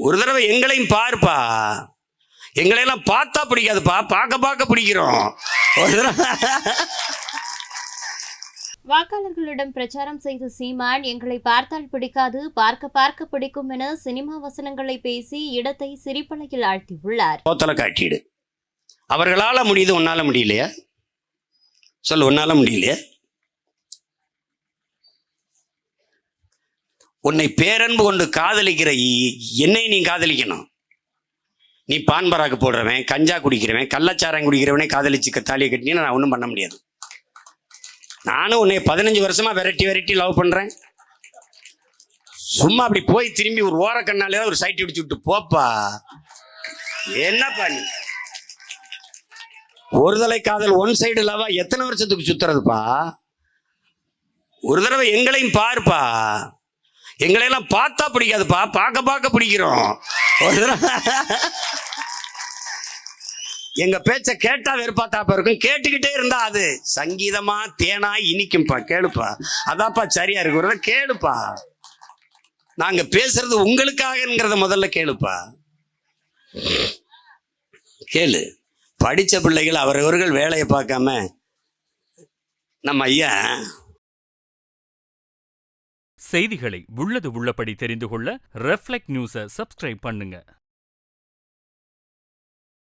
ஒரு தடவை எங்களையும் பாருப்பா. எங்களையெல்லாம் பார்த்தா பிடிக்காதுப்பா, பார்க்க பார்க்க பிடிக்கிறோம். ஒரு தடவை வாக்காளர்களிடம் பிரச்சாரம் செய்த சீமான், எங்களை பார்த்தால் பிடிக்காது, பார்க்க பார்க்க பிடிக்கும் என சினிமா வசனங்களை பேசி இடத்தை சிரிப்பலையில் ஆழ்த்தியுள்ளார். போத்தலை காட்டிடு. அவர்களால முடியுது, உன்னால முடியலையா? சொல்லு, உன்னால முடியலையா? உன்னை பேரன்பு கொண்டு காதலிக்கிற என்னை நீ காதலிக்கணும். நீ பான்பராக்கு போடுறவன், கஞ்சா குடிக்கிறவன், கள்ளச்சாரம் குடிக்கிறவனே காதலிச்சு தாலியை கட்டினீங்கன்னா நான் ஒன்றும் பண்ண முடியாது. நானும் உன்னை 15 வருஷமா வெரைட்டி லவ் பண்றேன். சும்மா அப்படி போய் திரும்பி ஒரு ஓரக்கண்ணாலே ஒரு சைட் அடிச்சு விட்டு போப்பா. என்னப்பா நீ? ஒரு தலை காதல், ஒன் சைடு லவா எத்தனை வருஷத்துக்கு சுத்துறதுப்பா? ஒரு தடவை எங்களையும் பாருப்பா. எங்களையெல்லாம் பார்த்தா பிடிக்காதுப்பா, பார்க்க பார்க்க பிடிக்கிறோம். ஒரு தடவை எங்க பேச்ச கேட்டா வெறுப்பாத்தாப்பா இருக்கும், கேட்டுக்கிட்டே இருந்தா அது சங்கீதமா தேனா இனிக்கும்பா. கேளுப்பா, அதாப்பா சரியா இருக்கு. ஒரு கேளுப்பா, நாங்க பேசுறது உங்களுக்காகங்கிறத முதல்ல கேளுப்பா. கேளு. படிச்ச பிள்ளைகள் அவரவர்கள் வேலையை பார்க்காம நம்ம ஐயா செய்திகளை உள்ளது உள்ளபடி தெரிந்து கொள்ள ரெஃப்ளெக்ட் நியூஸை சப்ஸ்கிரைப் பண்ணுங்க.